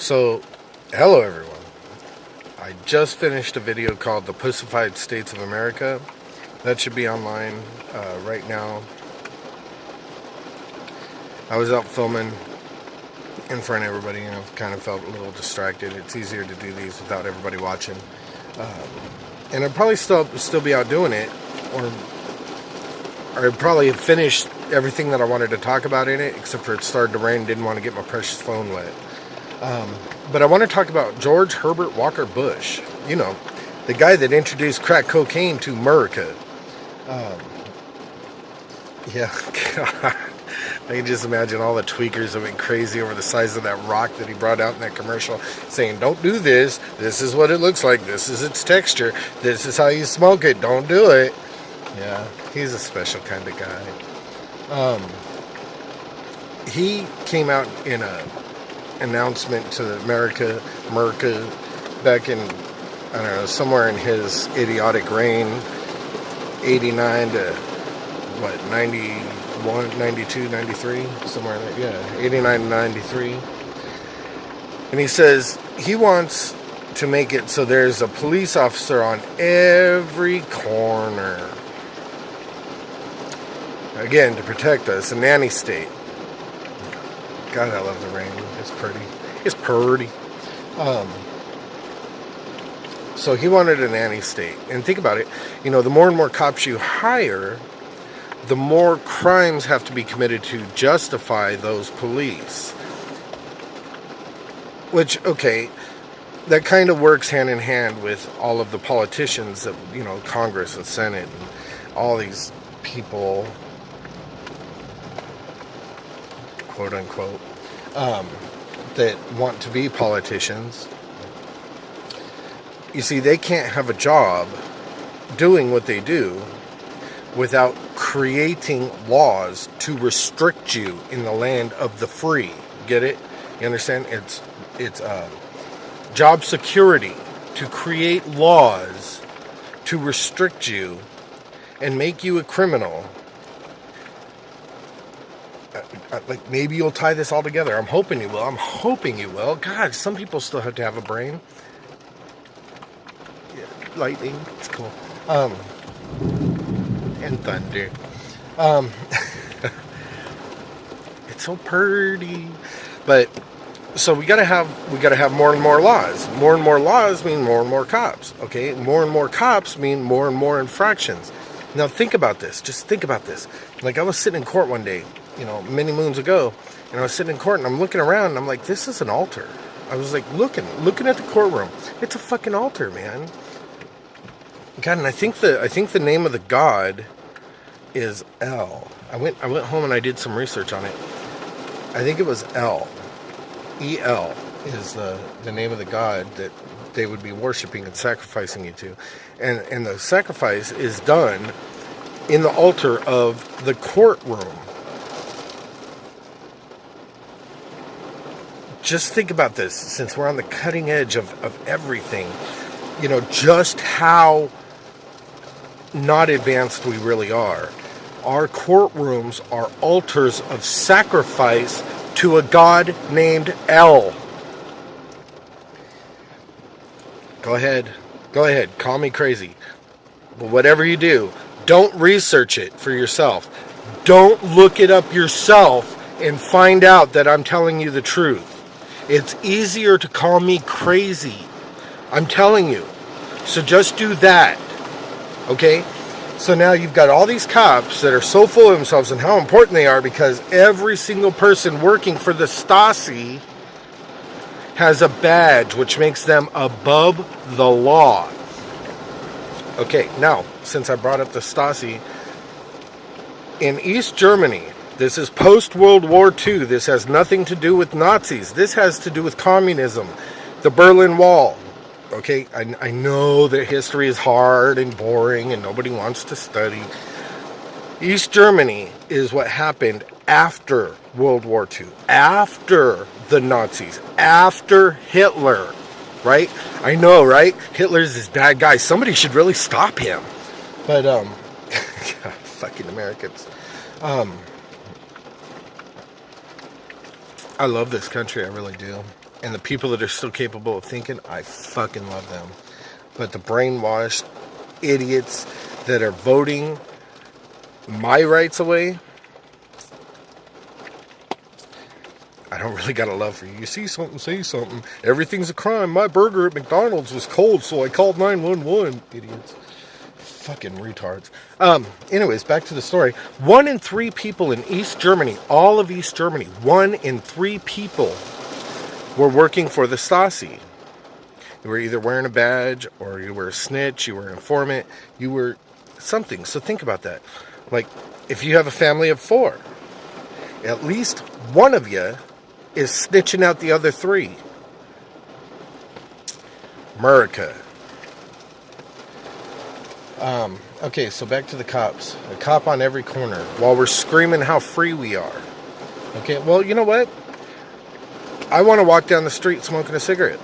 So, hello everyone. I just finished a video called The Pussified States of America. That should be online right now. I was out filming in front of everybody and I've kind of felt a little distracted. It's easier to do these without everybody watching. And I'd probably still be out doing it, or I'd probably have finished everything that I wanted to talk about in it, except for it started to rain, didn't want to get my precious phone wet. But I want to talk about George Herbert Walker Bush. You know, the guy that introduced crack cocaine to America. Yeah, God. I can just imagine all the tweakers that went crazy over the size of that rock that he brought out in that commercial, saying, don't do this, this is what it looks like, this is its texture, this is how you smoke it, don't do it. Yeah, he's a special kind of guy. He came out in a announcement to America back in, I don't know, somewhere in his idiotic reign, 89 to what, 91, 92, 93, somewhere in there, yeah, 89 to 93. And he says he wants to make it so there's a police officer on every corner. Again, to protect us, a nanny state. God, I love the rain. It's pretty. It's pretty. So he wanted a nanny state. And think about it. You know, the more and more cops you hire, the more crimes have to be committed to justify those police. Which, okay, that kind of works hand in hand with all of the politicians that, you know, Congress and Senate and all these people, quote unquote, that want to be politicians. You see, they can't have a job doing what they do without creating laws to restrict you in the land of the free. Get it? You understand? It's job security, to create laws to restrict you and make you a criminal. Like, maybe you'll tie this all together. I'm hoping you will. I'm hoping you will. God, some people still have to have a brain. Yeah, lightning. It's cool. And thunder. It's so pretty. But so we gotta have more and more laws. More and more laws mean more and more cops. Okay? More and more cops mean more and more infractions. Now think about this. Just think about this. Like, I was sitting in court one day, you know, many moons ago, and I was sitting in court and I'm looking around and I'm like, this is an altar. I was like looking at the courtroom. It's a fucking altar, man. God, and I think the name of the god is El. I went home and I did some research on it. I think it was El. E-L is the name of the god that they would be worshiping and sacrificing you to. And the sacrifice is done in the altar of the courtroom. Just think about this, since we're on the cutting edge of everything, you know, just how not advanced we really are. Our courtrooms are altars of sacrifice to a god named El. Go ahead, call me crazy. But whatever you do, don't research it for yourself. Don't look it up yourself and find out that I'm telling you the truth. It's easier to call me crazy. I'm telling you. So just do that. Okay? So now you've got all these cops that are so full of themselves and how important they are because every single person working for the Stasi has a badge which makes them above the law. Okay, now, since I brought up the Stasi, in East Germany, this is post-World War II. This has nothing to do with Nazis. This has to do with communism. The Berlin Wall. Okay, I know that history is hard and boring and nobody wants to study. East Germany is what happened after World War II. After the Nazis. After Hitler. Right? I know, right? Hitler's this bad guy. Somebody should really stop him. But, fucking Americans. I love this country, I really do. And the people that are still capable of thinking, I fucking love them. But the brainwashed idiots that are voting my rights away, I don't really got a love for you. You see something, say something. Everything's a crime. My burger at McDonald's was cold, so I called 911. Idiots. Fucking retards. Anyways, back to the story. 1 in 3 people in East Germany, all of East Germany, 1 in 3 people were working for the Stasi. You were either wearing a badge, or you were a snitch, you were an informant, you were something. So think about that. Like, if you have a family of 4, at least one of you is snitching out the other 3. America. Okay, so back to the cops. A cop on every corner while we're screaming how free we are. Okay, well, you know what? I want to walk down the street smoking a cigarette.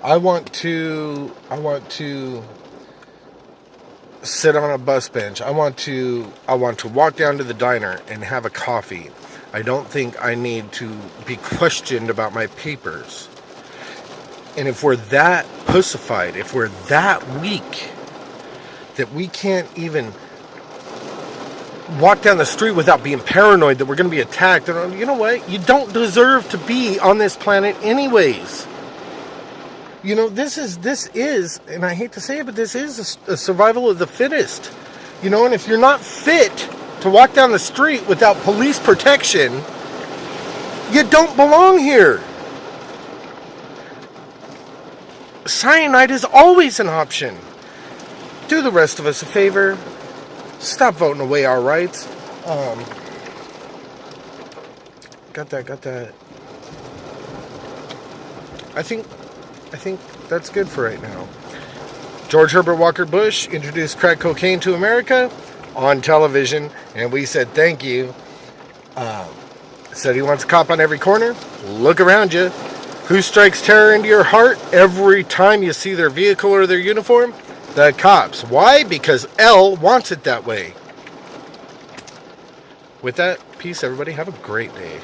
I want to sit on a bus bench. I want to walk down to the diner and have a coffee. I don't think I need to be questioned about my papers. And if we're that pussified, if we're that weak, that we can't even walk down the street without being paranoid that we're going to be attacked, and you know what? You don't deserve to be on this planet anyways. You know, this is, and I hate to say it, but this is a survival of the fittest. You know, and if you're not fit to walk down the street without police protection, you don't belong here. Cyanide is always an option. Do the rest of us a favor. Stop voting away our rights. Got that. I think that's good for right now. George Herbert Walker Bush introduced crack cocaine to America on television, and we said thank you. Said he wants a cop on every corner. Look around you. Who strikes terror into your heart every time you see their vehicle or their uniform? The cops. Why? Because L wants it that way. With that, peace, everybody. Have a great day.